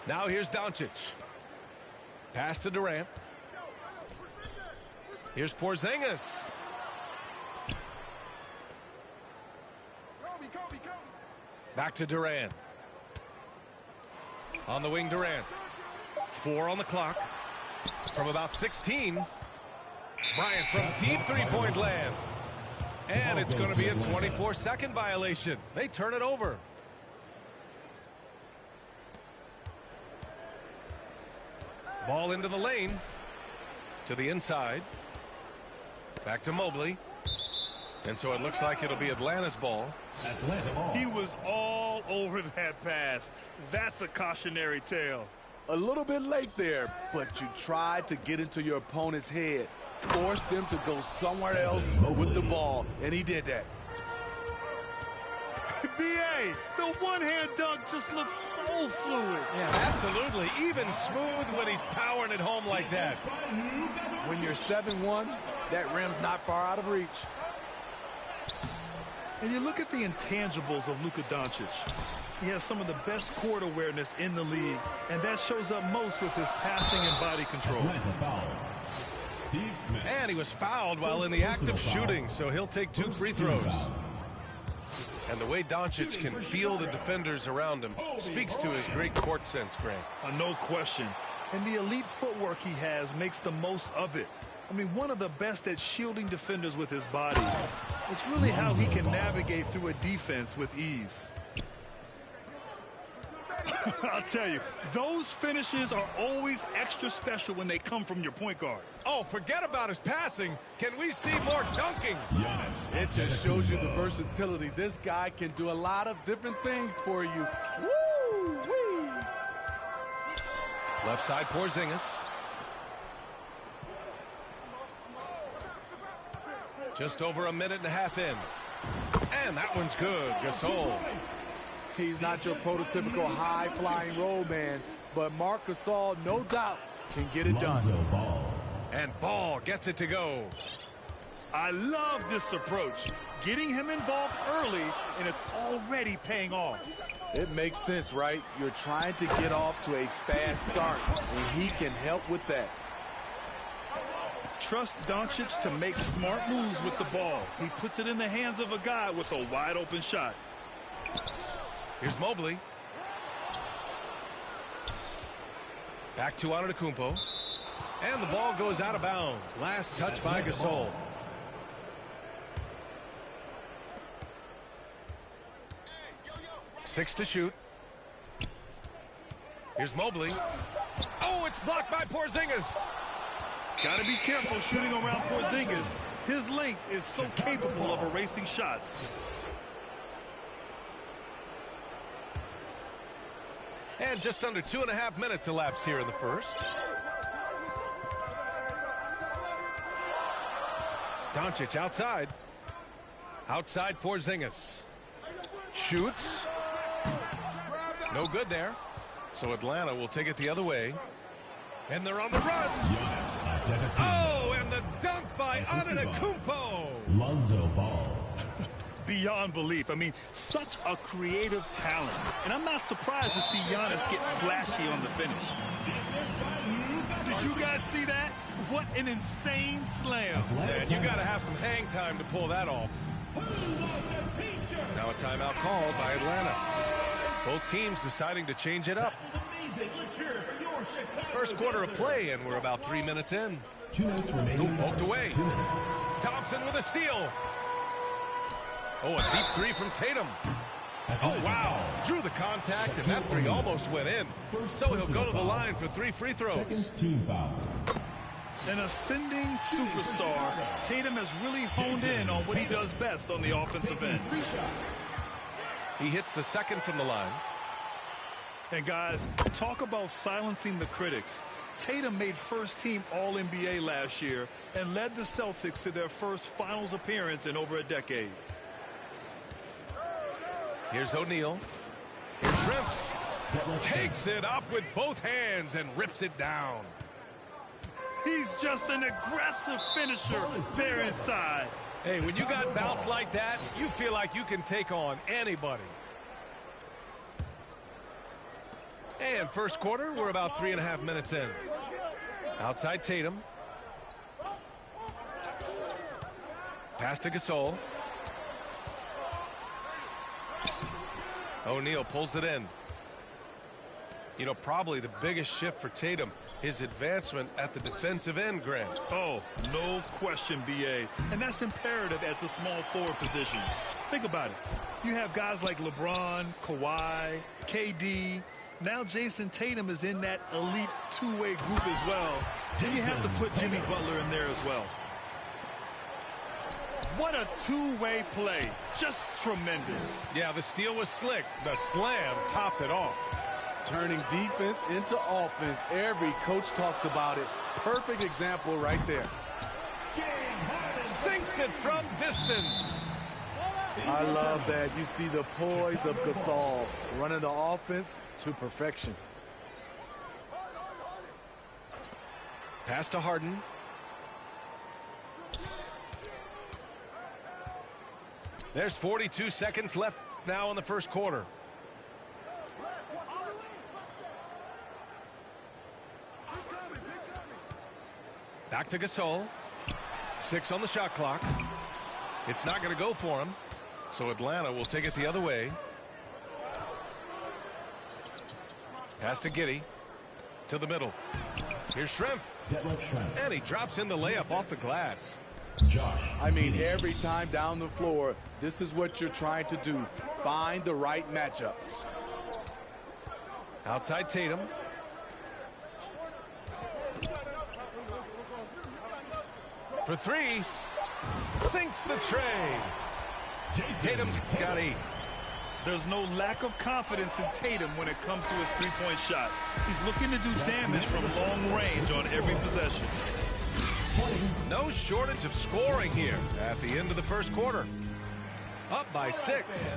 Now here's Doncic. Pass to Durant. Here's Porzingis. Back to Durant. On the wing, Durant. 4 on the clock. From about 16. Bryant from deep three-point land. And it's going to be a 24-second violation. They turn it over. Ball into the lane. To the inside. Back to Mobley. And so it looks like it'll be Atlanta's ball. He was all over that pass. That's a cautionary tale. A little bit late there, but you tried to get into your opponent's head. Force them to go somewhere else with the ball, and he did that. B.A., the one-hand dunk just looks so fluid. Yeah, absolutely. Even smooth when he's powering it home like that. When you're 7-1, that rim's not far out of reach. And you look at the intangibles of Luka Doncic. He has some of the best court awareness in the league, and that shows up most with his passing and body control. And he was fouled while in the act of shooting, so he'll take 2 free throws. And the way Doncic can feel the defenders around him speaks to his great court sense, Grant. No question. And the elite footwork he has makes the most of it. I mean, one of the best at shielding defenders with his body. It's really how he can navigate through a defense with ease. I'll tell you, those finishes are always extra special when they come from your point guard. Oh, forget about his passing. Can we see more dunking? It just shows you the versatility. This guy can do a lot of different things for you. Woo-wee! Left side, Porzingis. Just over a minute and a half in. And that one's good. Gasol. He's not your prototypical high-flying role man, but Marc Gasol, no doubt, can get it done. And Ball gets it to go. I love this approach. Getting him involved early, and it's already paying off. It makes sense, right? You're trying to get off to a fast start, and he can help with that. Trust Doncic to make smart moves with the ball. He puts it in the hands of a guy with a wide-open shot. Here's Mobley. Back to Antetokounmpo. And the ball goes out of bounds. Last touch by Gasol. Six to shoot. Here's Mobley. Oh, it's blocked by Porzingis. Got to be careful shooting around Porzingis. His length is so capable of erasing shots. And just under 2.5 minutes elapsed here in the first. Doncic outside. Outside Porzingis. Shoots. No good there. So Atlanta will take it the other way. And they're on the run. Oh, and the dunk by Antetokounmpo. Lonzo Ball. Beyond belief. I mean, such a creative talent. And I'm not surprised to see Giannis get flashy on the finish. Did you guys see that? What an insane slam. And you got to have some hang time to pull that off. Now a timeout called by Atlanta. Both teams deciding to change it up. First quarter of play, and we're about 3 minutes in. 2 minutes remaining. Poked away. Thompson with a steal. Oh, a deep three from Tatum. Oh, wow. Drew the contact, and that three almost went in. So he'll go to the line for 3 free throws. Second team foul. An ascending superstar, Tatum has really honed in on what he does best on the offensive end. He hits the second from the line. And guys, talk about silencing the critics. Tatum made first-team All-NBA last year and led the Celtics to their first finals appearance in over a decade. Here's O'Neal. Here's Shrimp. Takes it up with both hands and rips it down. He's just an aggressive finisher there inside. Hey, when you got bounce like that, you feel like you can take on anybody. And first quarter, we're about 3.5 minutes in. Outside Tatum. Pass to Gasol. O'Neal pulls it in. You know, probably the biggest shift for Tatum, his advancement at the defensive end, Grant. Oh, no question, B.A. And that's imperative at the small forward position. Think about it. You have guys like LeBron, Kawhi, KD. Now Jason Tatum is in that elite two-way group as well. Then you have to put Jimmy Butler in there as well. What a two-way play. Just tremendous. Yeah, the steal was slick. The slam topped it off. Turning defense into offense. Every coach talks about it. Perfect example right there. Sinks it from distance. I love that. You see the poise of Gasol running the offense to perfection. Pass to Harden. There's 42 seconds left now in the first quarter. Back to Gasol. 6 on the shot clock. It's not going to go for him. So Atlanta will take it the other way. Pass to Giddey. To the middle. Here's Shrimp. And he drops in the layup off the glass. Josh. I mean, every time down the floor, this is what you're trying to do. Find the right matchup. Outside Tatum. For 3. Sinks the tray. Tatum's got 8. There's no lack of confidence in Tatum when it comes to his three-point shot. He's looking to do damage from long range on every possession. No shortage of scoring here at the end of the first quarter. Up by 6.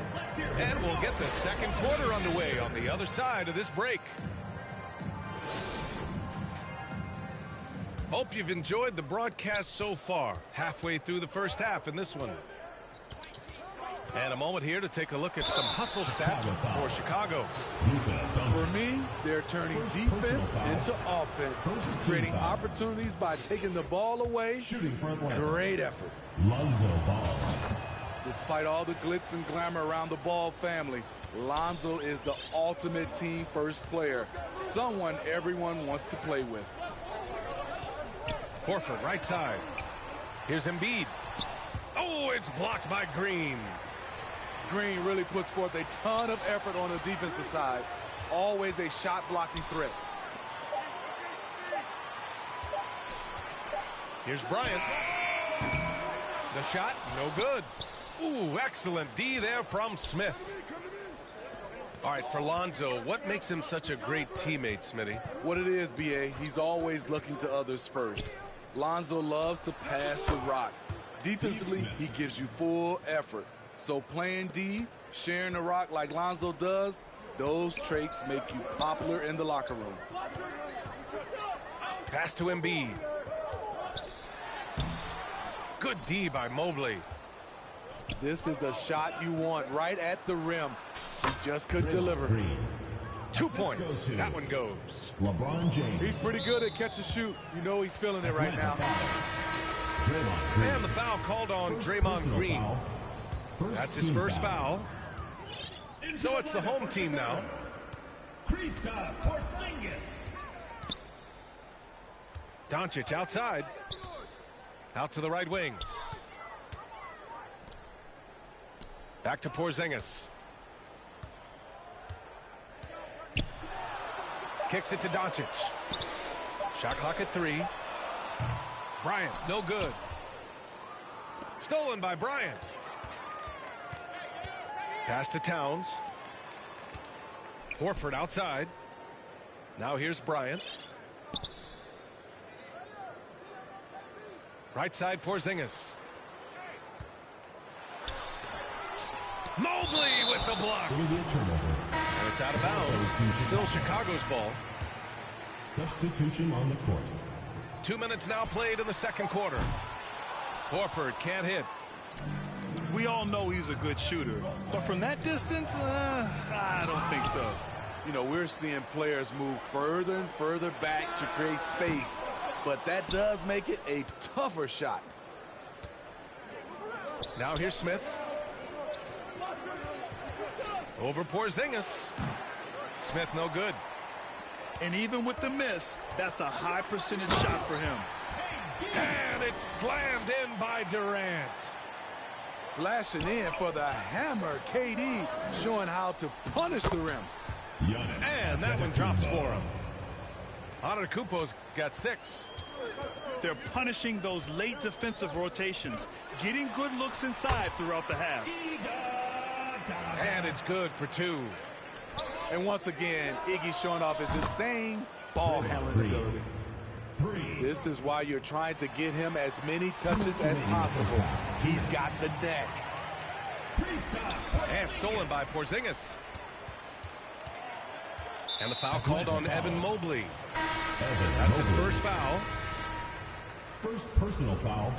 And we'll get the second quarter underway on the other side of this break. Hope you've enjoyed the broadcast so far. Halfway through the first half in this one. And a moment here to take a look at some hustle stats for Chicago. For me, they're turning defense into offense, creating opportunities by taking the ball away. Great effort. Lonzo Ball. Despite all the glitz and glamour around the Ball family, Lonzo is the ultimate team first player, someone everyone wants to play with. Horford, right side. Here's Embiid. Oh, it's blocked by Green. Green really puts forth a ton of effort on the defensive side. Always a shot blocking threat. Here's Bryant. The shot, no good. Ooh, excellent D there from Smith. All right, for Lonzo, what makes him such a great teammate, Smitty? What it is, B.A., he's always looking to others first. Lonzo loves to pass the rock. Defensively, he gives you full effort. So playing D, sharing the rock like Lonzo does, those traits make you popular in the locker room. Pass to Embiid. Good D by Mobley. This is the shot you want right at the rim. He just couldn't deliver. Green. 2 points. That one goes. LeBron James. He's pretty good at catch and shoot. You know he's feeling it right now. Draymond Green. And the foul called on Draymond Green. That's his first foul. So it's the home team now. Kristaps Porzingis. Doncic outside. Out to the right wing. Back to Porzingis. Kicks it to Doncic. Shot clock at 3. Bryant, no good. Stolen by Bryant. Pass to Towns. Horford outside. Now here's Bryant. Right side, Porzingis. Mobley with the block. Will be a turnover. And it's out of bounds. Still Chicago's ball. Substitution on the court. 2 minutes now played in the second quarter. Horford can't hit. We all know he's a good shooter, but from that distance, I don't think so. You know, we're seeing players move further and further back to create space, but that does make it a tougher shot. Now here's Smith. Over Porzingis. Smith no good. And even with the miss, that's a high percentage shot for him. And it's slammed in by Durant. Slashing in for the hammer. KD showing how to punish the rim. Giannis. And that one drops for him. Antetokounmpo's got 6. They're punishing those late defensive rotations, getting good looks inside throughout the half. And it's good for 2. And once again, Iggy showing off his insane ball handling ability. 3. This is why you're trying to get him as many touches as possible. He's got the neck. And stolen by Porzingis. And the foul called on Evan Mobley. That's his first foul. First personal foul.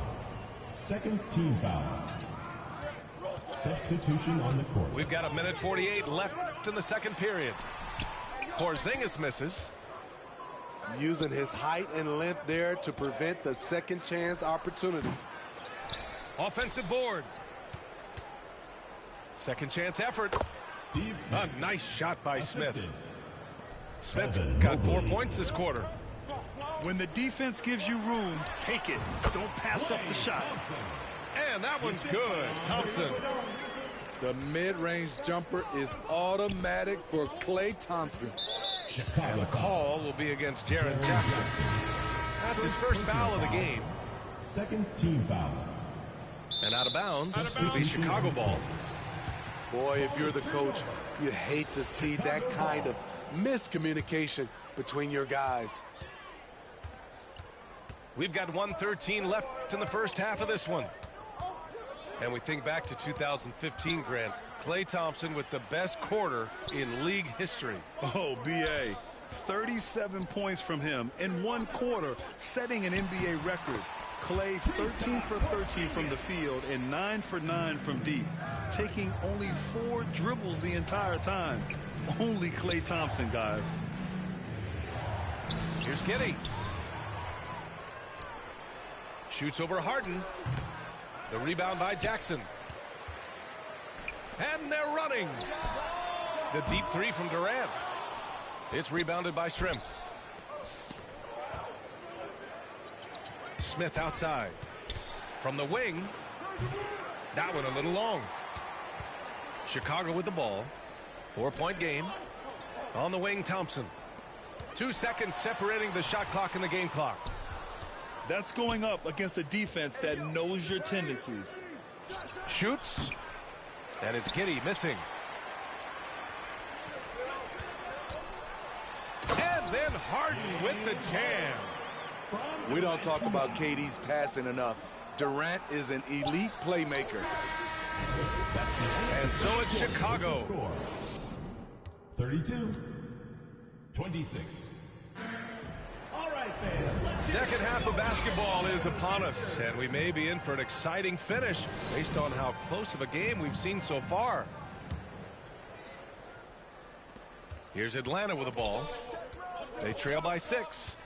Second team foul. Substitution on the court. We've got 1:48 left in the second period. Porzingis misses. Using his height and length there to prevent the second chance opportunity. Offensive board. Second chance effort. Steve Smith. A nice shot by Smith. Assisted. Smith's Evan got 4 Mobley. points this quarter. When the defense gives you room, take it. Don't pass up the shot. And that one's good. Thompson. The mid-range jumper is automatic for Klay Thompson. Chicago The call will be against Jaren Jackson. That's his first foul of the game. Second team foul. And out of bounds, it'll be Chicago ball. Boy, if you're the coach, you hate to see that kind of miscommunication between your guys. We've got 1:13 left in the first half of this one. And we think back to 2015, Grant. Klay Thompson with the best quarter in league history. Oh, B.A. 37 points from him in one quarter, setting an NBA record. Klay 13 for 13 from the field and 9 for 9 from deep, taking only 4 dribbles the entire time. Only Klay Thompson, guys. Here's Giddey. Shoots over Harden. The rebound by Jackson. And they're running. The deep three from Durant. It's rebounded by Shrimp. Smith outside. From the wing. That one a little long. Chicago with the ball. 4-point game. On the wing, Thompson. 2 seconds separating the shot clock and the game clock. That's going up against a defense that knows your tendencies. Shoots. And it's Giddey missing. And then Harden with the jam. We don't talk about KD's passing enough. Durant is an elite playmaker. And so it's Chicago. Score 32-26. Second half of basketball is upon us, and we may be in for an exciting finish based on how close of a game we've seen so far. Here's Atlanta with the ball. They trail by 6.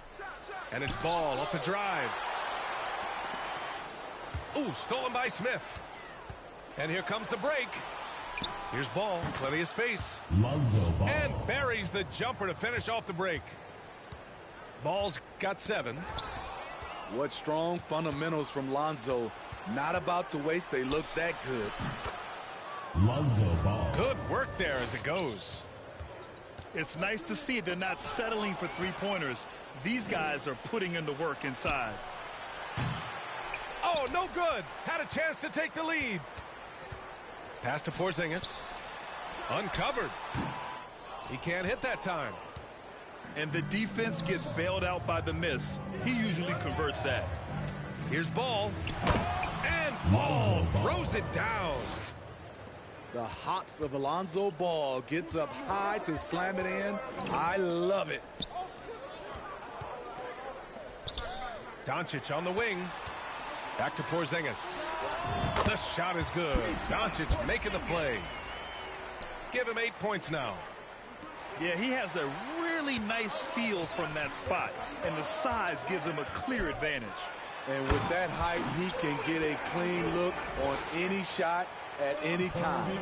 And it's Ball off the drive. Ooh, stolen by Smith. And here comes the break. Here's Ball, plenty of space. Lonzo Ball. And buries the jumper to finish off the break. Ball's got 7. What strong fundamentals from Lonzo. Not about to waste. They look that good. Lonzo Ball. Good work there as it goes. It's nice to see they're not settling for three-pointers. These guys are putting in the work inside. Oh, no good. Had a chance to take the lead. Pass to Porzingis. Uncovered. He can't hit that time. And the defense gets bailed out by the miss. He usually converts that. Here's Ball. And Ball throws it down. The hops of Alonzo Ball gets up high to slam it in. I love it. Doncic on the wing. Back to Porzingis. The shot is good. Doncic making the play. Give him 8 points now. Yeah, he has a really nice feel from that spot, and the size gives him a clear advantage. And with that height, he can get a clean look on any shot at any time.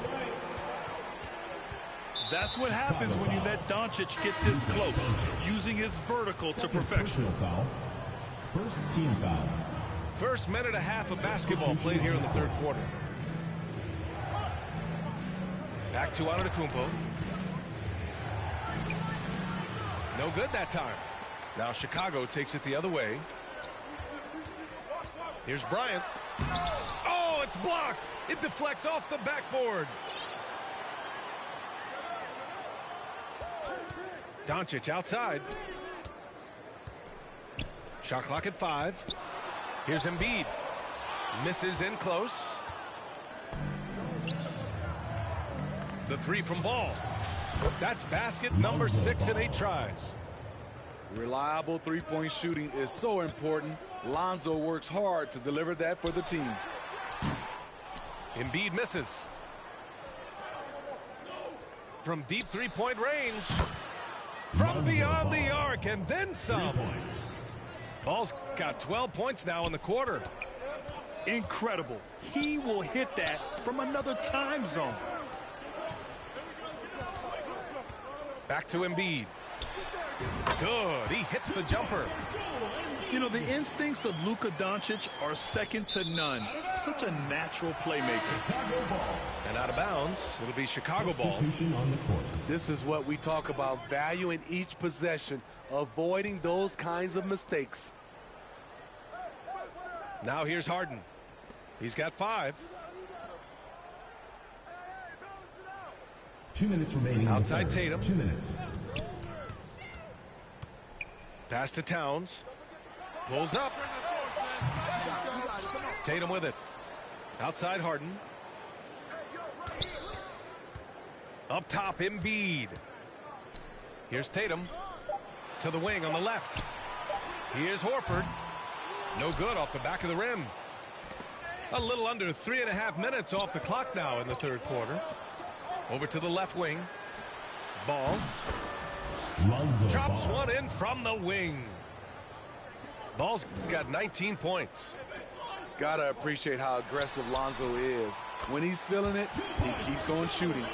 That's what happens when you let Doncic get this close, using his vertical to perfection. Foul. First team foul. First minute and a half of basketball played here in the third quarter. Back to Antetokounmpo. No good that time. Now Chicago takes it the other way. Here's Bryant. Oh, it's blocked. It deflects off the backboard. Doncic outside. Shot clock at 5. Here's Embiid. Misses in close. The 3 from Ball. That's basket number 6 in 8 tries. Reliable three-point shooting is so important. Lonzo works hard to deliver that for the team. Embiid misses. From deep three-point range. From beyond the arc and then some. 3 points. Ball's got 12 points now in the quarter. Incredible. He will hit that from another time zone. Back to Embiid. Good. He hits the jumper. You know, the instincts of Luka Doncic are second to none. Such a natural playmaker. Chicago Ball. And out of bounds, it'll be Chicago ball. Substitution on the court. This is what we talk about, valuing each possession, avoiding those kinds of mistakes. Now here's Harden. He's got 5. 2 minutes remaining. Outside Tatum. 2 minutes. Pass to Towns. Pulls up. Tatum with it. Outside Harden. Up top, Embiid. Here's Tatum. To the wing on the left. Here's Horford. No good off the back of the rim. A little under 3.5 minutes off the clock now in the third quarter. Over to the left wing. Ball. Lonzo Chops Ball. one in from the wing. Ball's got 19 points. Gotta appreciate how aggressive Lonzo is. When he's feeling it, he keeps on shooting.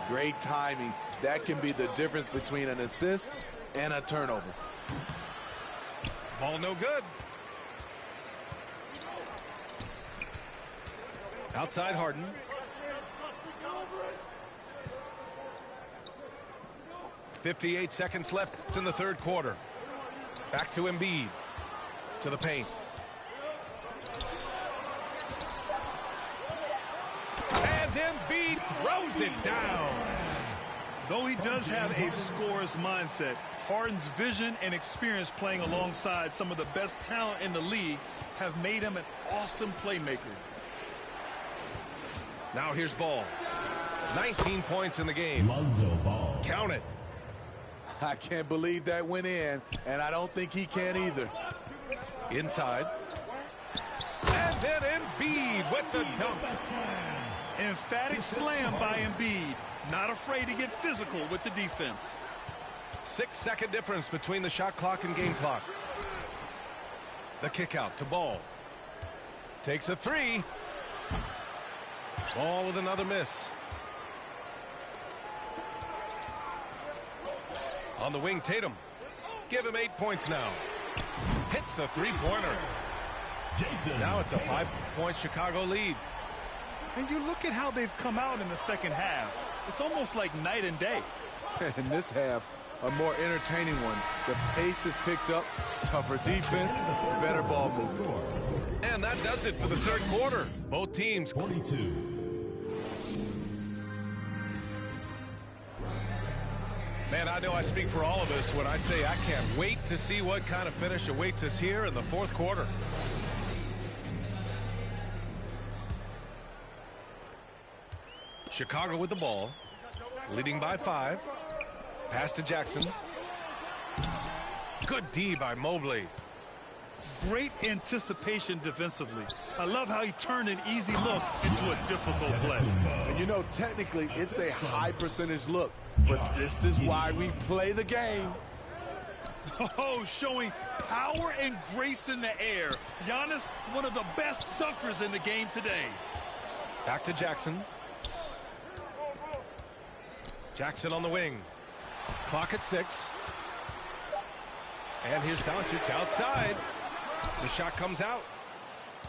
Great timing. That can be the difference between an assist and a turnover. Ball no good. Outside Harden. .58 seconds left in the third quarter. Back to Embiid. To the paint. And Embiid throws it down. Though he does have a scorer's mindset, Harden's vision and experience playing alongside some of the best talent in the league have made him an awesome playmaker. Now here's Ball. 19 points in the game. Lonzo Ball. Count it. I can't believe that went in, and I don't think he can either. Inside. And then Embiid with the dunk. Emphatic slam by Embiid. Not afraid to get physical with the defense. 6-second difference between the shot clock and game clock. The kick out to Ball. Takes a three. Ball with another miss. On the wing, Tatum. Give him 8 points now. Hits a three-pointer. Now it's a 5-point Chicago lead. And you look at how they've come out in the second half. It's almost like night and day. In this half, a more entertaining one. The pace is picked up, tougher defense, better ball movement. And that does it for the third quarter. Both teams 42. Man, I know I speak for all of us when I say I can't wait to see what kind of finish awaits us here in the fourth quarter. Chicago with the ball, leading by 5. Pass to Jackson. Good D by Mobley. Great anticipation defensively. I love how he turned an easy look into a difficult play. And you know, technically, it's a high percentage look. But this is why we play the game. Oh, showing power and grace in the air. Giannis, one of the best dunkers in the game today. Back to Jackson. Jackson on the wing. Clock at 6. And here's Doncic outside. The shot comes out.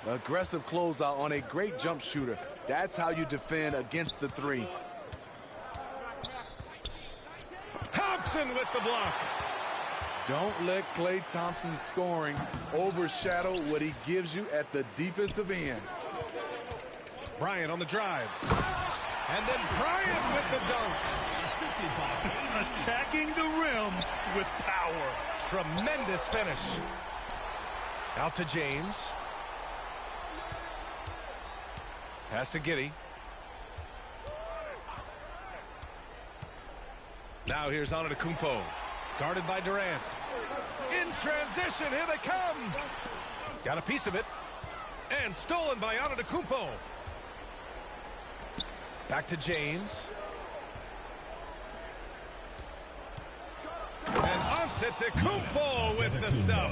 Aggressive closeout on a great jump shooter. That's how you defend against the three. Thompson with the block. Don't let Klay Thompson's scoring overshadow what he gives you at the defensive end. Bryant on the drive. And then Bryant with the dunk. Attacking the rim with power. Tremendous finish. Out to James. Pass to Giddey. Now here's Antetokounmpo. Guarded by Durant. In transition, here they come. Got a piece of it. And stolen by Antetokounmpo. Back to James. And Antetokounmpo with the stuff.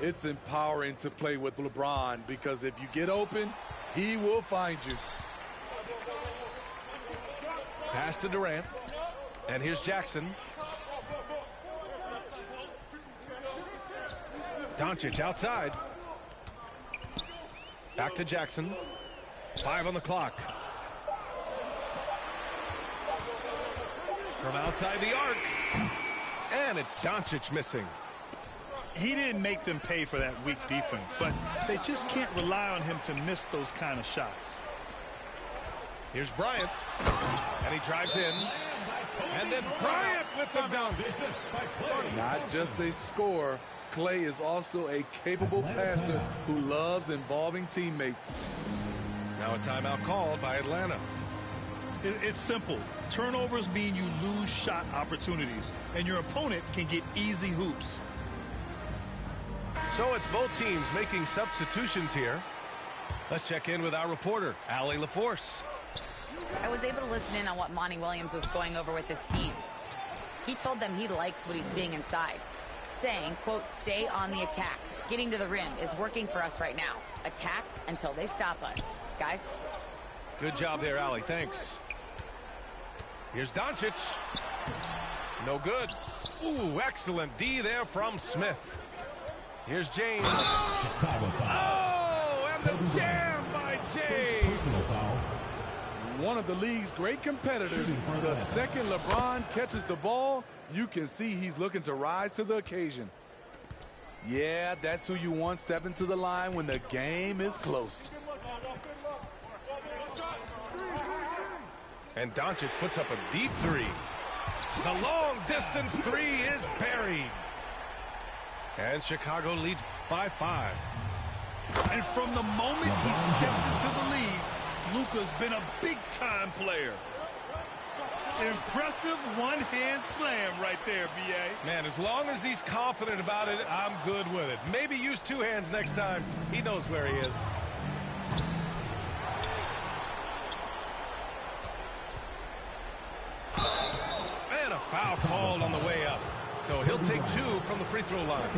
It's empowering to play with LeBron because if you get open, he will find you. Pass to Durant. And here's Jackson. Doncic outside. Back to Jackson. 5 on the clock. From outside the arc. And it's Doncic missing. He didn't make them pay for that weak defense, but they just can't rely on him to miss those kind of shots. Here's Bryant. And he drives in. And then Bryant with the dunk. Not just a scorer, Klay is also a capable passer who loves involving teammates. Now a timeout called by Atlanta. It's simple. Turnovers mean you lose shot opportunities, and your opponent can get easy hoops. So it's both teams making substitutions here. Let's check in with our reporter, Allie LaForce. I was able to listen in on what Monty Williams was going over with his team. He told them he likes what he's seeing inside, saying, quote, stay on the attack. Getting to the rim is working for us right now. Attack until they stop us. Guys? Good job there, Allie. Thanks. Here's Doncic. No good. Ooh, excellent D there from Smith. Here's James. Oh, and the jam by James. One of the league's great competitors. The second LeBron catches the ball, you can see he's looking to rise to the occasion. Yeah, that's who you want stepping to the line when the game is close. And Doncic puts up a deep three. The long distance three is buried. And Chicago leads by 5. And from the moment he stepped into the league, Luka's been a big-time player. Impressive one-hand slam right there, B.A. Man, as long as he's confident about it, I'm good with it. Maybe use 2 hands next time. He knows where he is. And a foul called on the way up. So he'll take 2 from the free throw line.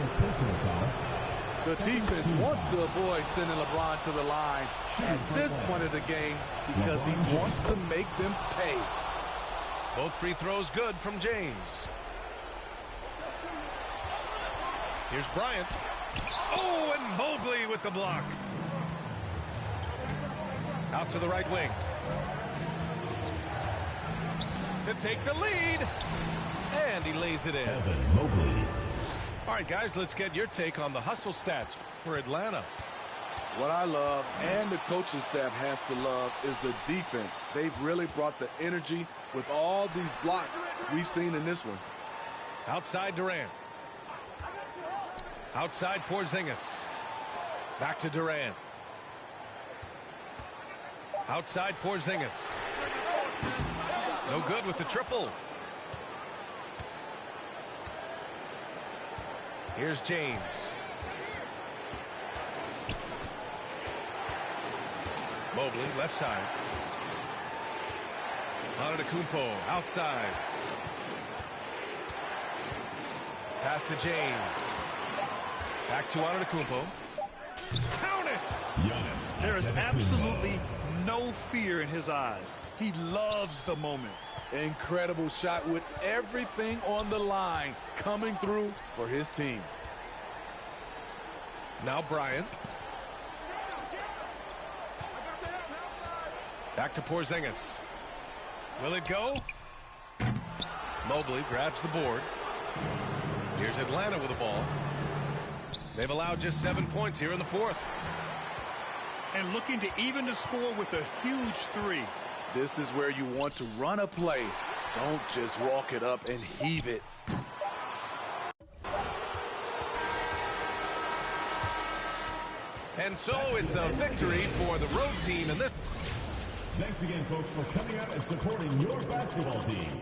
The defense wants to avoid sending LeBron to the line at this point of the game because he wants to make them pay. Both free throws good from James. Here's Bryant. Oh, and Mobley with the block. Out to the right wing. To take the lead. And he lays it in. Evan Mobley. All right, guys, let's get your take on the hustle stats for Atlanta. What I love, and the coaching staff has to love, is the defense. They've really brought the energy with all these blocks we've seen in this one. Outside Durant. Outside Porzingis. Back to Durant. Outside Porzingis. No good with the triple. Here's James. Mobley, left side. Antetokounmpo, outside. Pass to James. Back to Antetokounmpo. Count it! Giannis. There is absolutely no fear in his eyes. He loves the moment. Incredible shot with everything on the line coming through for his team. Now Bryant. Back to Porzingis. Will it go? Mobley grabs the board. Here's Atlanta with the ball. They've allowed just 7 points here in the 4th. And looking to even the score with a huge 3. This is where you want to run a play. Don't just walk it up and heave it. And so it's a victory for the road team in this. Thanks again, folks, for coming out and supporting your basketball team.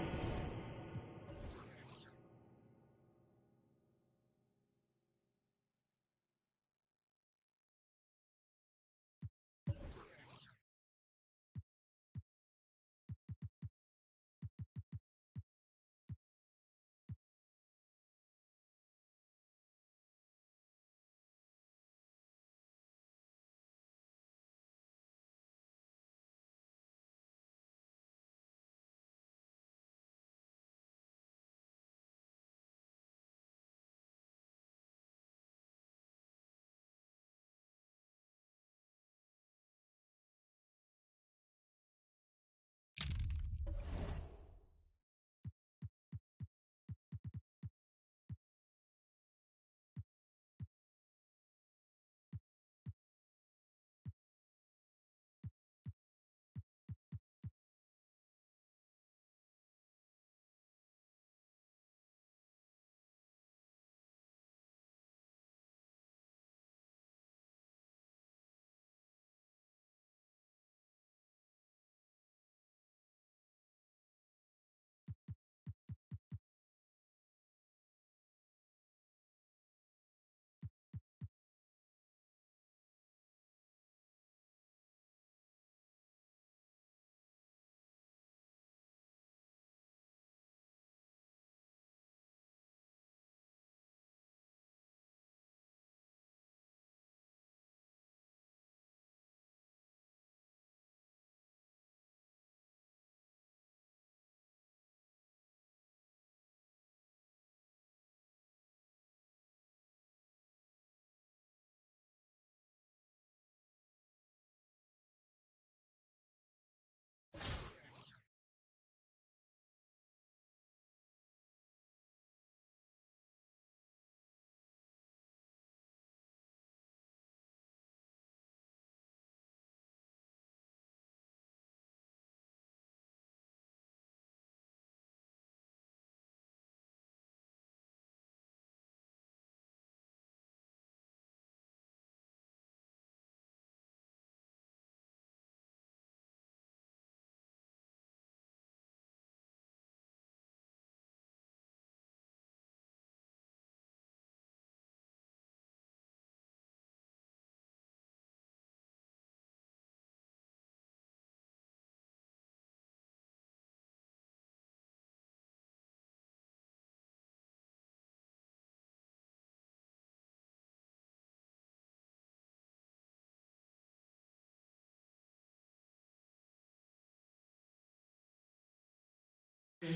Here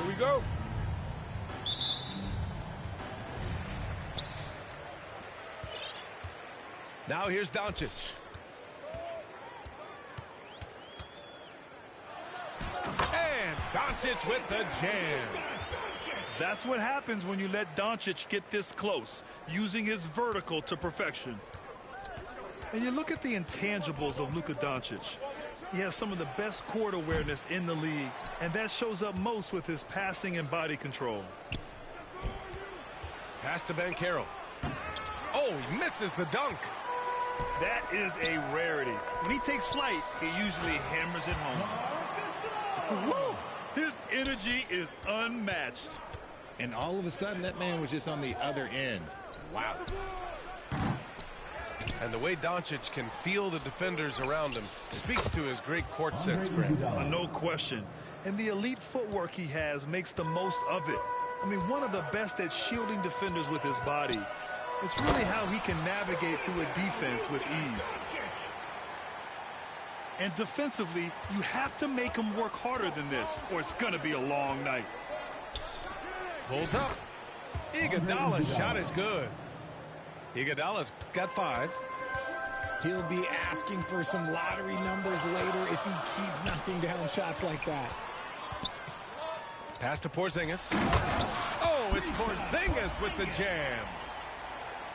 we go. Now here's Doncic. And Doncic with the jam. That's what happens when you let Doncic get this close, using his vertical to perfection. And you look at the intangibles of Luka Doncic. He has some of the best court awareness in the league, and that shows up most with his passing and body control. Pass to Banchero. Oh, he misses the dunk. That is a rarity. When he takes flight, he usually hammers it home. Woo! His energy is unmatched. And all of a sudden, that man was just on the other end. Wow. And the way Doncic can feel the defenders around him speaks to his great court sense, Grant. No question. And the elite footwork he has makes the most of it. I mean, one of the best at shielding defenders with his body. It's really how he can navigate through a defense with ease. And defensively, you have to make him work harder than this, or it's going to be a long night. Pulls up. Iguodala's shot is good. Iguodala's got 5. He'll be asking for some lottery numbers later if he keeps knocking down shots like that. Pass to Porzingis. Oh, it's Porzingis with the jam.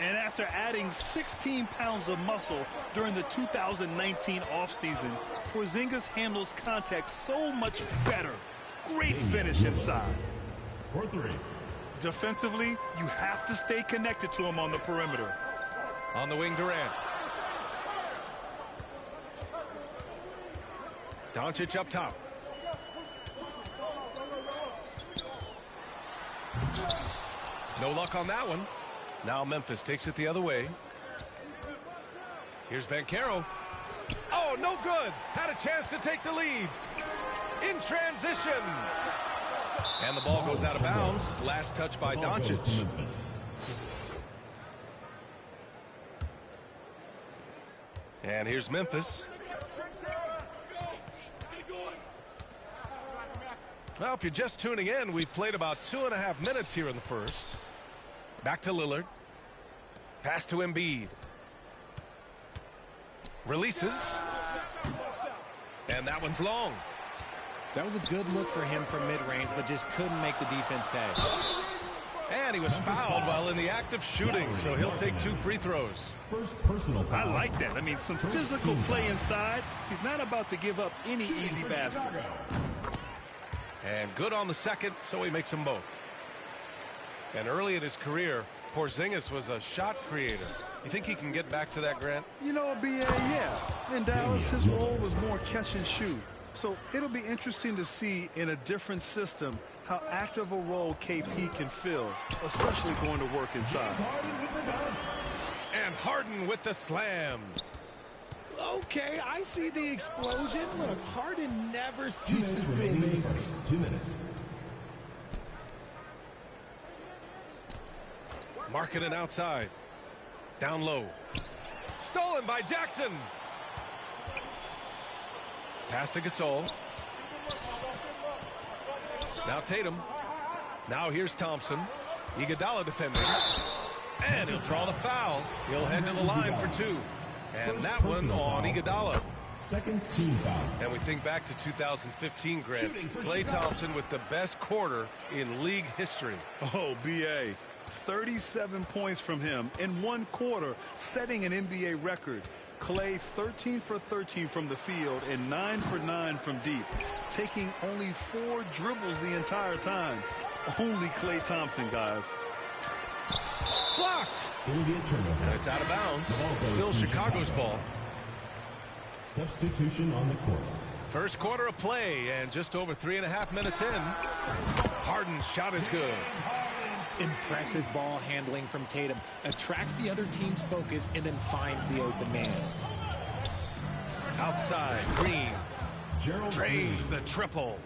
And after adding 16 pounds of muscle during the 2019 offseason, Porzingis handles contact so much better. Great finish inside. For 3. Defensively, you have to stay connected to him on the perimeter. On the wing, Durant. Doncic up top. No luck on that one. Now Memphis takes it the other way. Here's Banchero. Oh, no good. Had a chance to take the lead. In transition. And the ball goes out of bounds. Last touch by Doncic. And here's Memphis. Well, if you're just tuning in, we played about 2.5 minutes here in the first. Back to Lillard. Pass to Embiid. Releases. And that one's long. That was a good look for him from mid-range, but just couldn't make the defense pay. And he was fouled while in the act of shooting, so he'll take 2 free throws. First personal foul. I like that. I mean, some physical play inside. He's not about to give up any easy baskets. And good on the second, so he makes them both. And early in his career, Porzingis was a shot creator. You think he can get back to that, Grant? You know, BA, yeah. In Dallas, his role was more catch and shoot. So it'll be interesting to see in a different system how active a role KP can fill, especially going to work inside. And Harden with the slam. Okay, I see the explosion. Look, Harden never ceases to amaze me. 2 minutes. Marking it outside. Down low. Stolen by Jackson. Pass to Gasol. Now Tatum. Now here's Thompson. Iguodala defending. And he'll draw the foul. He'll head to the line for 2. And that one on Iguodala. Second team foul. And we think back to 2015, Grant. Klay Thompson with the best quarter in league history. Oh, BA. 37 points from him in 1 quarter, setting an NBA record. Klay 13 for 13 from the field and 9 for 9 from deep, taking only 4 dribbles the entire time. Only Klay Thompson, guys. Blocked. It'll be a turnover. And it's out of bounds. Still Chicago's ball. Substitution on the court. First quarter of play and just over 3.5 minutes in. Harden's shot is good. Impressive ball handling from Tatum. Attracts the other team's focus and then finds the open man. Outside, Green Gerald drains Green. the triple.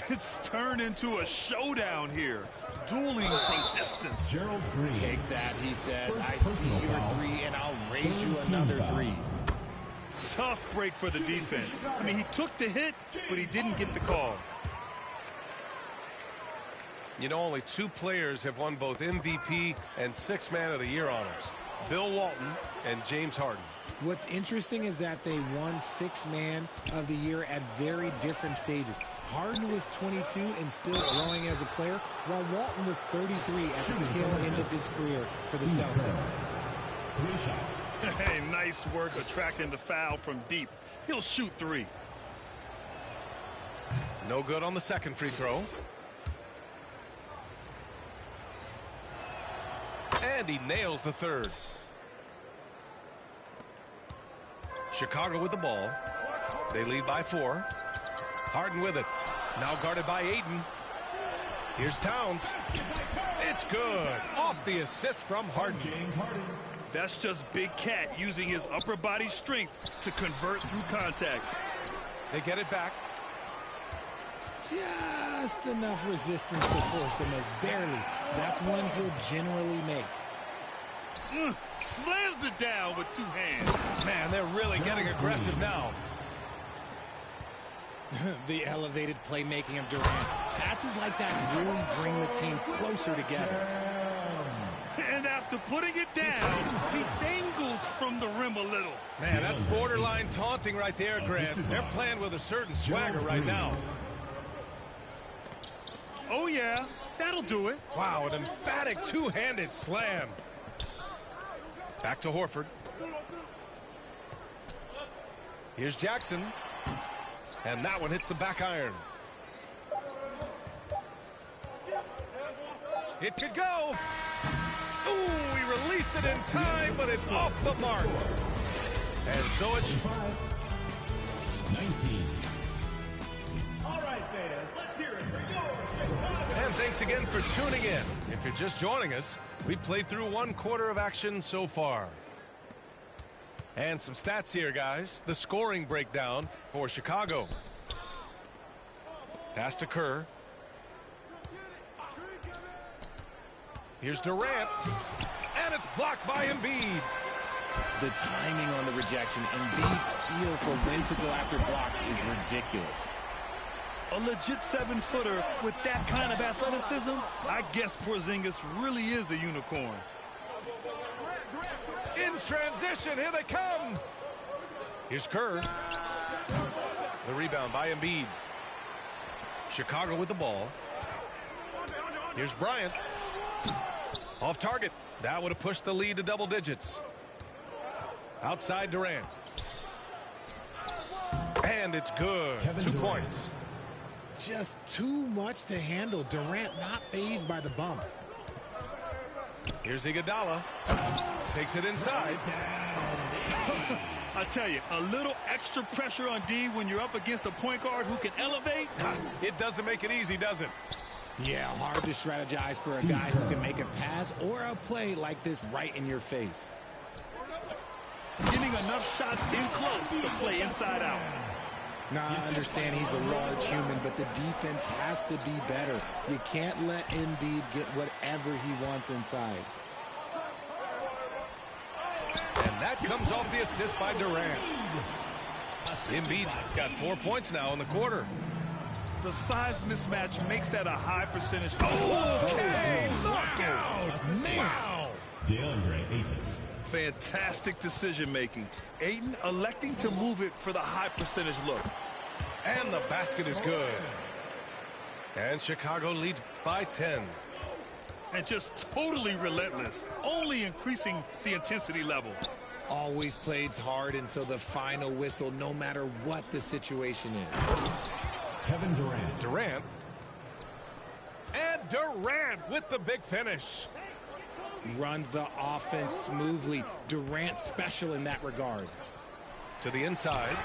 It's turned into a showdown here. Dueling from distance. Gerald Green. Take that, he says. I First see personal your foul. 3, and I'll raise you Third team another foul. 3. Tough break for the defense. I mean, he took the hit, but he didn't get the call. You know, only 2 players have won both MVP and 6th Man of the Year honors. Bill Walton and James Harden. What's interesting is that they won 6th Man of the Year at very different stages. Harden was 22 and still growing as a player, while Walton was 33 at the tail end of his career for the Celtics. 3 shots. Hey, nice work attracting the foul from deep. He'll shoot 3. No good on the second free throw. And he nails the third. Chicago with the ball. They lead by 4. Harden with it. Now guarded by Ayton. Here's Towns. It's good. Off the assist from Harden. James Harden. That's just Big Cat using his upper body strength to convert through contact. They get it back. Just enough resistance to force the miss. Barely. That's one he'll generally make. Slams it down with 2 hands. Man, they're really getting aggressive now. The elevated playmaking of Durant. Passes like that really bring the team closer together. And after putting it down, he dangles from the rim a little. Man, that's borderline taunting right there, Grant. They're playing with a certain swagger right now. Oh, yeah, that'll do it. Wow, an emphatic 2-handed slam. Back to Horford. Here's Jackson. And that one hits the back iron. It could go. Ooh, he released it in time, but it's off the mark. And so it's 19. All right, fans, let's hear it for your Chicago. And thanks again for tuning in. If you're just joining us, we played through 1 quarter of action so far. And some stats here, guys. The scoring breakdown for Chicago. Pass to Kerr. Here's Durant. And it's blocked by Embiid. The timing on the rejection, Embiid's feel for when to go after blocks is ridiculous. A legit 7-footer with that kind of athleticism, I guess Porzingis really is a unicorn. In transition, here they come. Here's Kerr. The rebound by Embiid. Chicago with the ball. Here's Bryant. Off target. That would have pushed the lead to double digits. Outside Durant. And it's good. Kevin 2 Durant. points. Just too much to handle. Durant not fazed by the bump. Here's Iguodala. Takes it inside. I tell you, a little extra pressure on D when you're up against a point guard who can elevate. It doesn't make it easy, does it? Yeah, hard to strategize for a guy who can make a pass or a play like this right in your face. Getting enough shots in close to play inside out. Now, I understand he's a large human, but the defense has to be better. You can't let Embiid get whatever he wants inside. And that comes off the assist by Durant. Embiid's got 4 points now in the quarter. The size mismatch makes that a high percentage. Okay, knockout. Wow. DeAndre Ayton. Fantastic decision making. Ayton electing to move it for the high percentage look. And the basket is good. And Chicago leads by 10. And just totally relentless, only increasing the intensity level. Always plays hard until the final whistle, no matter what the situation is. Kevin Durant. Durant. And Durant with the big finish. Runs the offense smoothly. Durant special in that regard. To the inside.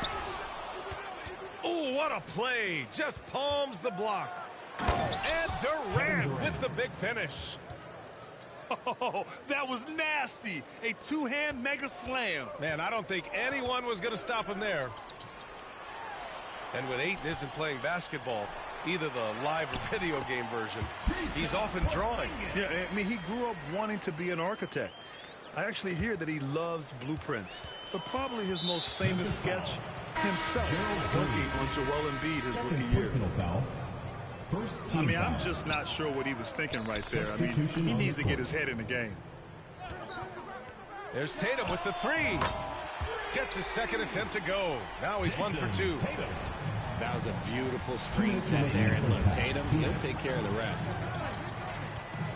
Oh, what a play. Just palms the block. And Durant with the big finish. Oh, that was nasty. A 2-hand mega slam. Man, I don't think anyone was going to stop him there. And when Ayton isn't playing basketball, either the live or video game version. He's often drawing. Yeah, I mean, he grew up wanting to be an architect. I actually hear that he loves blueprints, but probably his most famous sketch, himself dunking on Joel Embiid his rookie year. Personal foul. First team I mean, foul. I'm just not sure what he was thinking right there. I mean, he needs to get his head in the game. There's Tatum with the three. Gets his second attempt to go. Now he's 1 for 2. That was a beautiful screen set there, and look, Tatum, he'll take care of the rest.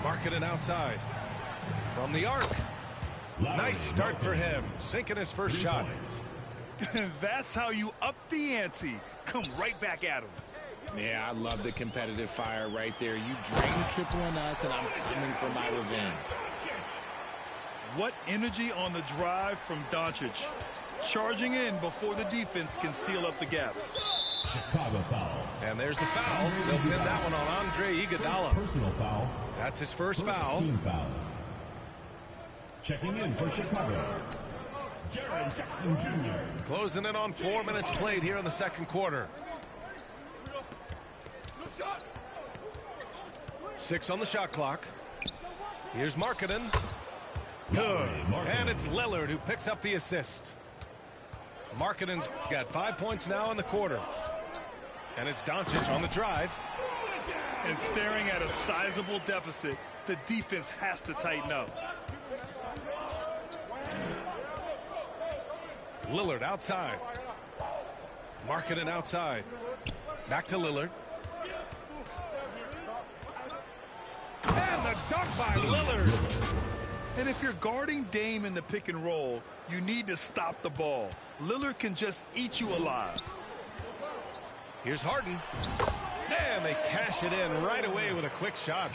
Markkanen outside. From the arc. Nice start for him. Sinking his first shot. That's how you up the ante. Come right back at him. Yeah, I love the competitive fire right there. You drain the triple on us, and I'm coming for my revenge. What energy on the drive from Doncic. Charging in before the defense can seal up the gaps. Chicago foul. And there's the foul. They'll pin that one on Andre Iguodala. Personal foul. That's his first First foul. team foul. Checking in for Chicago, Jaren Jackson Jr. Closing in on 4 minutes played here in the second quarter. 6 on the shot clock. Here's Markkanen. Good. And it's Lillard who picks up the assist. Markkanen's got 5 points now in the quarter. And it's Doncic on the drive. And staring at a sizable deficit, the defense has to tighten up. Lillard outside. Markkanen outside. Back to Lillard. And the dunk by Lillard. And if you're guarding Dame in the pick and roll, you need to stop the ball. Lillard can just eat you alive. Here's Harden. And they cash it in right away with a quick shot.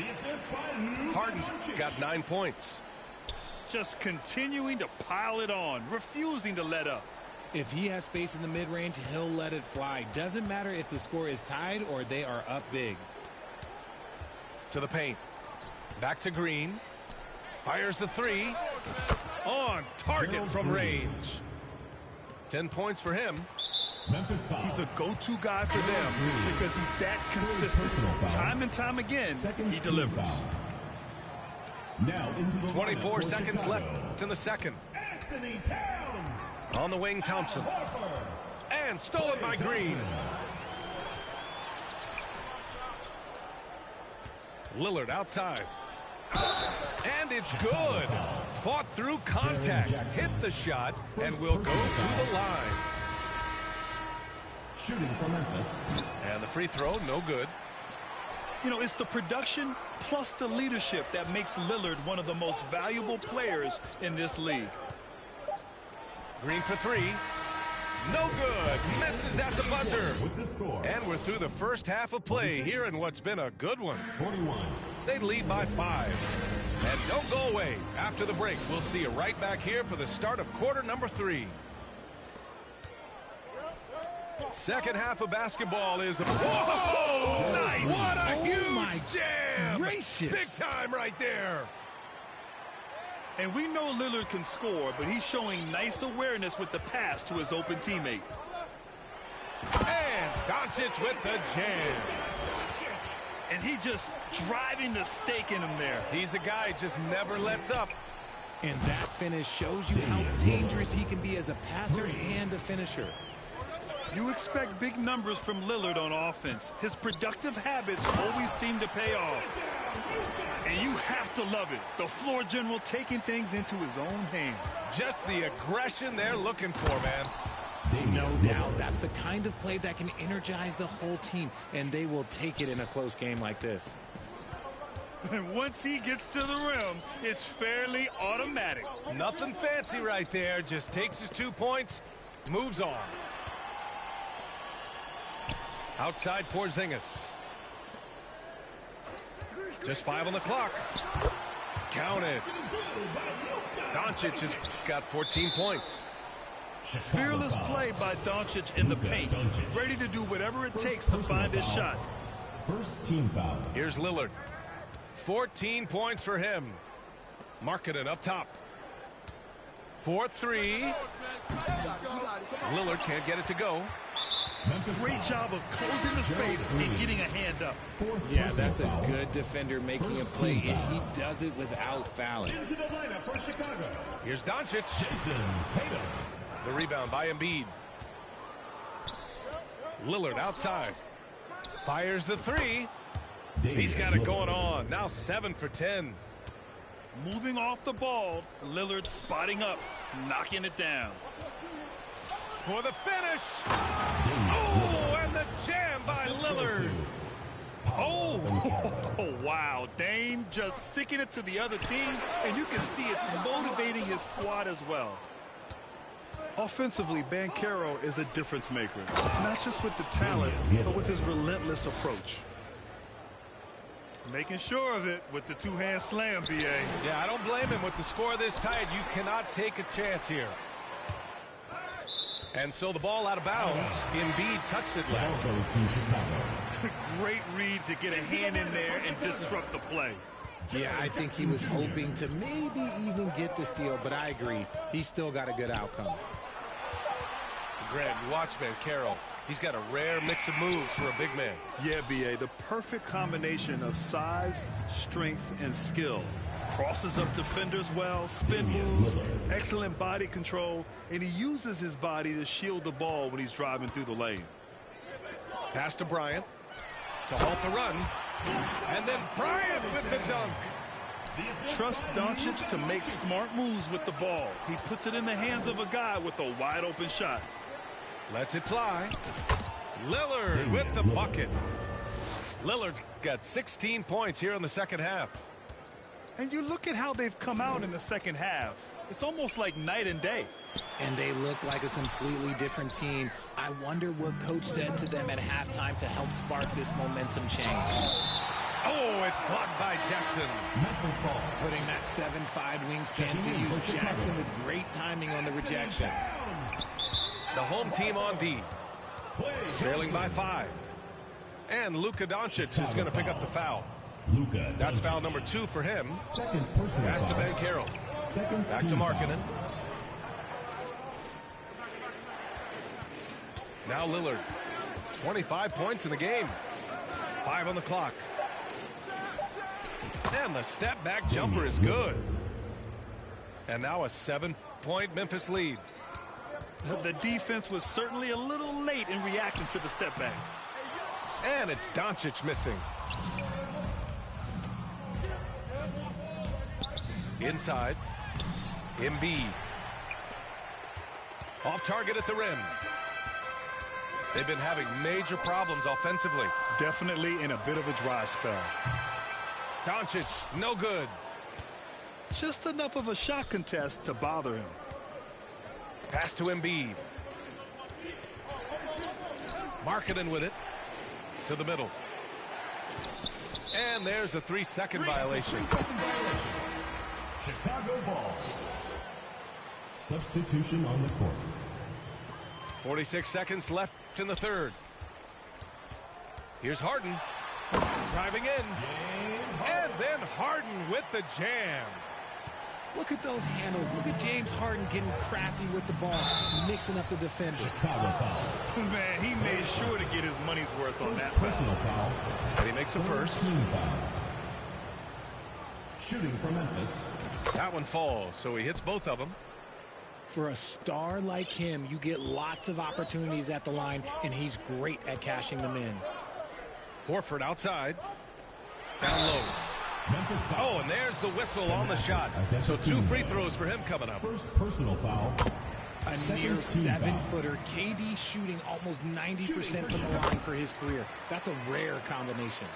Harden's got 9 points. Just continuing to pile it on, refusing to let up. If he has space in the mid-range, he'll let it fly. Doesn't matter if the score is tied or they are up big. To the paint. Back to Green. Fires the three. On target from range. 10 points for him. Memphis foul. He's a go-to guy for them because he's that consistent. Time and time again, he delivers. Foul. Now into the 24 lineup for seconds Chicago. left in the second. Anthony Towns. On the wing, Thompson. And stolen by Green. Lillard outside. And it's good. Fought through contact. Hit the shot and will go to the line. Shooting for Memphis. And the free throw, no good. You know, it's the production plus the leadership that makes Lillard one of the most valuable players in this league. Green for three. No good. Misses at the buzzer. With the score. And we're through the first half of play here in what's been a good one. 41. They lead by 5. And don't go away. After the break, we'll see you right back here for the start of quarter number 3. Second half of basketball is... Whoa! Nice! What a huge jam! Gracious. Big time right there. And we know Lillard can score, but he's showing nice awareness with the pass to his open teammate. And Doncic with the jam. And he just driving the stake in him there. He's a guy who just never lets up. And that finish shows you how dangerous he can be as a passer and a finisher. You expect big numbers from Lillard on offense. His productive habits always seem to pay off. And you have to love it. The floor general taking things into his own hands. Just the aggression they're looking for, man. No doubt. That's the kind of play that can energize the whole team, and they will take it in a close game like this. And once he gets to the rim, it's fairly automatic. Nothing fancy right there. Just takes his 2 points, moves on. Outside Porzingis. Just 5 on the clock. Count it. Doncic has got 14 points. Fearless play by Doncic in the paint. Ready to do whatever it takes to find his shot. First team foul. Here's Lillard. 14 points for him. Markkanen up top. 4-3. Lillard can't get it to go. Great job of closing the space and getting a hand up. Yeah, that's a good defender making a play, and he does it without fouling. Into the lineup for Chicago. Here's Doncic. Jason Tatum. The rebound by Embiid. Lillard outside. Fires the three. He's got it going on. Now 7 for 10. Moving off the ball, Lillard spotting up, knocking it down. For the finish. Oh, and the jam by Lillard. Oh, wow. Dame just sticking it to the other team, and you can see it's motivating his squad as well. Offensively, Banchero is a difference maker, not just with the talent, but with his relentless approach. Making sure of it with the two-hand slam, B.A. Yeah, I don't blame him with the score this tight. You cannot take a chance here. And so the ball out of bounds. Embiid touched it last. Also to Chicago. Great read to get a hand in there and disrupt the play. Yeah, I think he was hoping to maybe even get the steal, but I agree. He's still got a good outcome. Grant, you watch Banchero. He's got a rare mix of moves for a big man. Yeah, B.A., the perfect combination of size, strength, and skill. Crosses up defenders well, spin moves, excellent body control, and he uses his body to shield the ball when he's driving through the lane. Pass to Bryant to halt the run. And then Bryant with the dunk. Trust Doncic to make smart moves with the ball. He puts it in the hands of a guy with a wide open shot. Lets it fly. Lillard with the bucket. Lillard's got 16 points here in the second half. And you look at how they've come out in the second half. It's almost like night and day. And they look like a completely different team. I wonder what coach said to them at halftime to help spark this momentum change. Oh, it's blocked by Jackson. Memphis ball. Putting that 7'5" wingspan to use. Jackson with great timing on the rejection. The home team on D. Trailing by 5. And Luka Doncic is going to pick up the foul. Luka. That's foul number 2 for him. Second personal Pass to foul. Banchero. Second Back to team Markkanen. foul. Now Lillard. 25 points in the game. 5 on the clock. And the step back jumper is good. And now a 7-point Memphis lead. The defense was certainly a little late in reacting to the step back. And it's Doncic missing. Inside. Embiid. Off target at the rim. They've been having major problems offensively. Definitely in a bit of a dry spell. Doncic, no good. Just enough of a shot contest to bother him. Pass to Embiid. Markkanen with it. To the middle. And there's a 3-second violation. Chicago ball. Substitution on the court. 46 seconds left in the third. Here's Harden. Driving in. And then Harden with the jam. Look at those handles. Look at James Harden getting crafty with the ball, mixing up the defender. Chicago foul. Man, he made sure to get his money's worth on that Personal foul. foul. And he makes the first. Team foul. Shooting for Memphis. That one falls, so he hits both of them. For a star like him, you get lots of opportunities at the line, and he's great at cashing them in. Horford outside. Down low. Memphis foul. Oh, and there's the whistle on the shot. So 2 free throws for him coming up. First personal foul. A Second near team 7-footer. KD shooting almost 90% from the line for his career. That's a rare combination.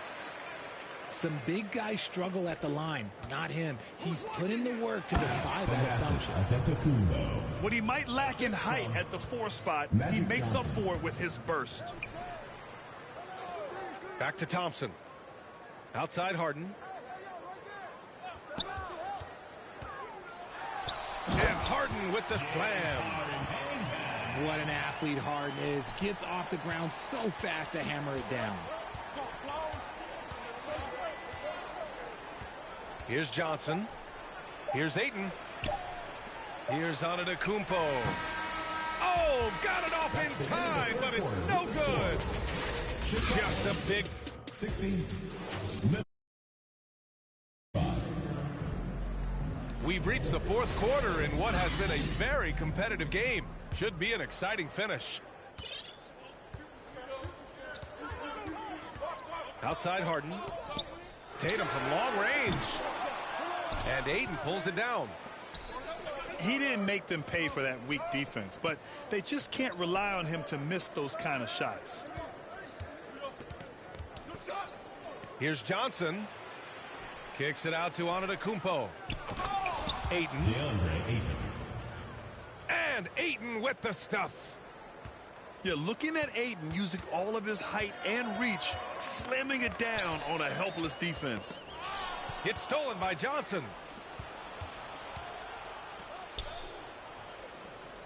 Some big guys struggle at the line. Not him. He's put in the work to defy that assumption. Antetokounmpo. What he might lack in height at the 4 spot, Magic he makes up Johnson. for it with his burst. Back to Thompson. Outside Harden. And Harden with the slam. What an athlete Harden is. Gets off the ground so fast to hammer it down. Here's Johnson. Here's Ayton. Here's Antetokounmpo. Oh, Oh, got it off in time, but it's no good. Just a big... 16. We've reached the fourth quarter in what has been a very competitive game. Should be an exciting finish. Outside Harden. Tatum from long range. And Ayton pulls it down. He didn't make them pay for that weak defense, but they just can't rely on him to miss those kind of shots. Here's Johnson. Kicks it out to Antetokounmpo. Ayton. DeAndre Ayton. And Ayton with the stuff. Yeah, looking at Ayton using all of his height and reach, slamming it down on a helpless defense. It's stolen by Johnson.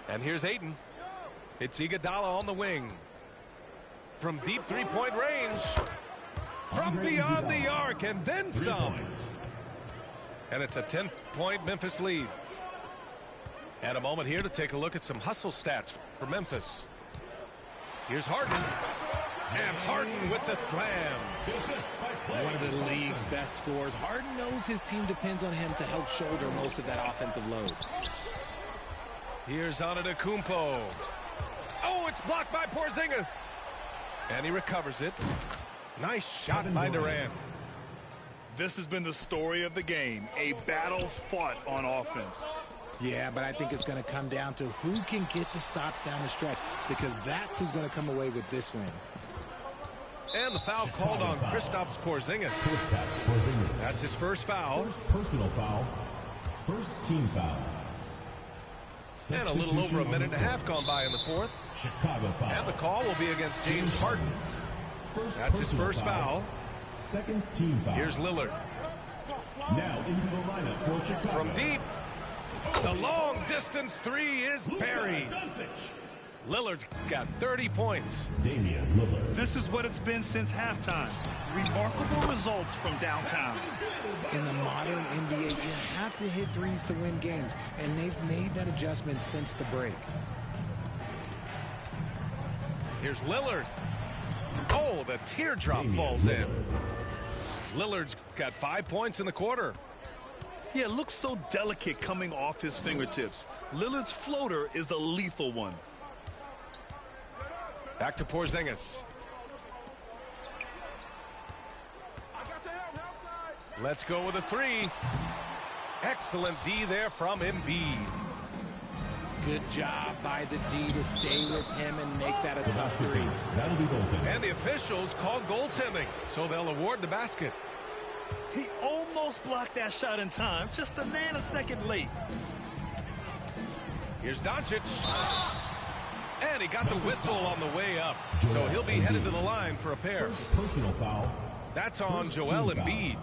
And here's Ayton. It's Iguodala on the wing. From deep three-point range. From beyond the arc and then some. And it's a 10-point Memphis lead. And a moment here to take a look at some hustle stats for Memphis. Here's Harden. And Harden with the slam. One of the league's best scorers. Harden knows his team depends on him to help shoulder most of that offensive load. Here's Antetokounmpo. Oh, it's blocked by Porzingis. And he recovers it. Nice shot by Durant. This has been the story of the game, a battle fought on offense. Yeah, but I think it's going to come down to who can get the stops down the stretch, because that's who's going to come away with this win. And the foul called on Kristaps Porzingis. That's his first foul. First personal foul. First team foul. And a little over a minute and a half gone by in the fourth. Chicago foul. And the call will be against James Harden. That's his first foul. Second team foul. Here's Lillard. Now into the lineup for Chicago. From deep. The long distance three is buried. Lillard's got 30 points. Damian Lillard. This is what it's been since halftime. Remarkable results from downtown. In the modern NBA, you have to hit threes to win games, and they've made that adjustment since the break. Here's Lillard. Oh, the teardrop falls in. Lillard's got 5 points in the quarter. Yeah, it looks so delicate coming off his fingertips. Lillard's floater is a lethal one. Back to Porzingis. Let's go with a three. Excellent D there from Embiid. Good job by the D to stay with him and make that a tough three. That'll be goaltending. And the officials called goaltending, so they'll award the basket. He almost blocked that shot in time, just a nanosecond late. Here's Doncic. And he got the whistle on the way up, so he'll be headed to the line for a pair. First personal foul. That's on Joel Embiid.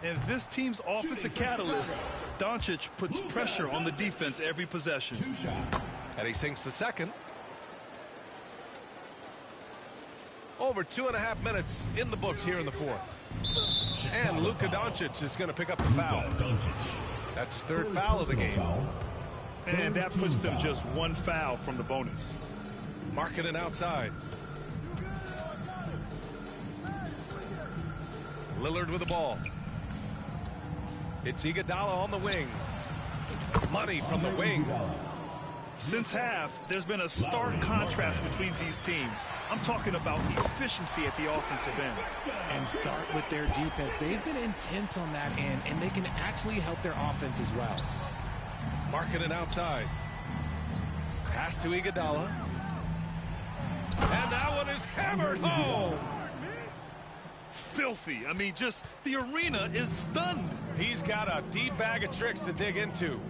And this team's offensive catalyst, Doncic puts pressure on the defense every possession. And he sinks the second. Over 2.5 minutes in the books here in the fourth. And Luka Doncic is going to pick up the foul. That's his third foul of the game. And that puts them just one foul from the bonus. Markkanen outside. Lillard with the ball. It's Iguodala on the wing. Money from the wing. Since half, there's been a stark contrast between these teams. I'm talking about efficiency at the offensive end. And start with their defense. They've been intense on that end, and they can actually help their offense as well. Markkanen outside. Pass to Iguodala. And that one is hammered home. Filthy. I mean, just the arena is stunned. He's got a deep bag of tricks to dig into.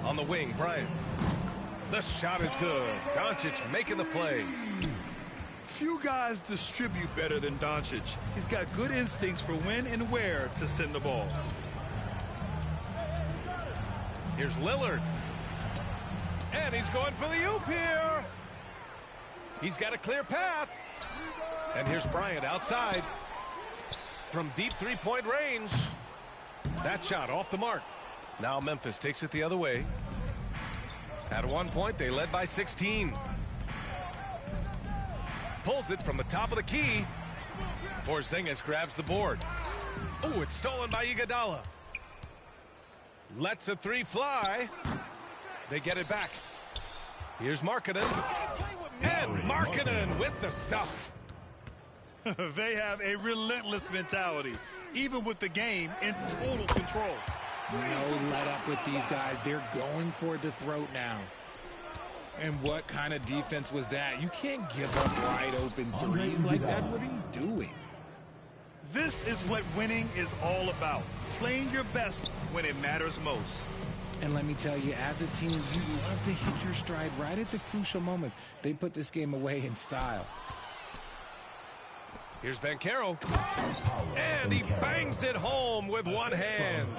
On the wing, Bryant. The shot is good. Doncic making the play. Few guys distribute better than Doncic. He's got good instincts for when and where to send the ball. Here's Lillard. And he's going for the oop here. He's got a clear path. And here's Bryant outside. From deep three-point range. That shot off the mark. Now Memphis takes it the other way. At one point, they led by 16. Pulls it from the top of the key. Porzingis grabs the board. Oh, it's stolen by Iguodala. Lets a three fly. They get it back. Here's Markkanen. And Markkanen with the stuff. They have a relentless mentality, even with the game in total control. No let up with these guys. They're going for the throat now. And what kind of defense was that? You can't give up wide open threes like that. What are you doing? This is what winning is all about. Playing your best when it matters most. And let me tell you, as a team, you love to hit your stride right at the crucial moments. They put this game away in style. Here's Banchero. And he bangs it home with one hand.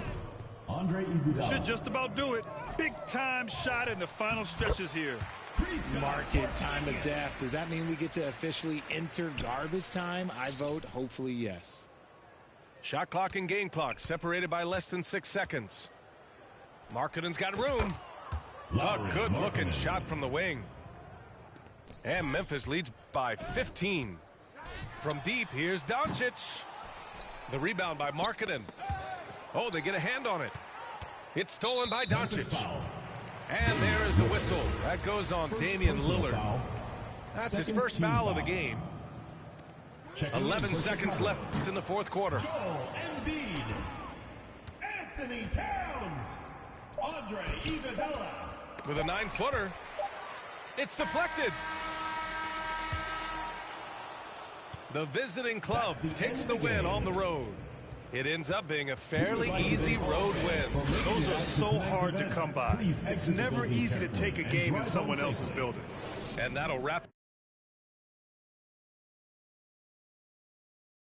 Andre Iguodala. Should just about do it. Big time shot in the final stretches here. Market time of death. Does that mean we get to officially enter garbage time? I vote hopefully yes. Shot clock and game clock separated by less than 6 seconds. Markkanen's got room. A good-looking shot from the wing. And Memphis leads by 15. From deep, here's Doncic. The rebound by Markkanen. Oh, they get a hand on it. It's stolen by Doncic. And there is a whistle. That goes on Damian Lillard. That's his first foul of the game. 11 seconds left in the fourth quarter. Joel Embiid. Anthony Towns. Andre Iguodala. With a 9-footer. It's deflected. The visiting club takes the win on the road. It ends up being a fairly easy road win. Those are so hard to come by. It's never easy to take a game in someone else's building. And that'll wrap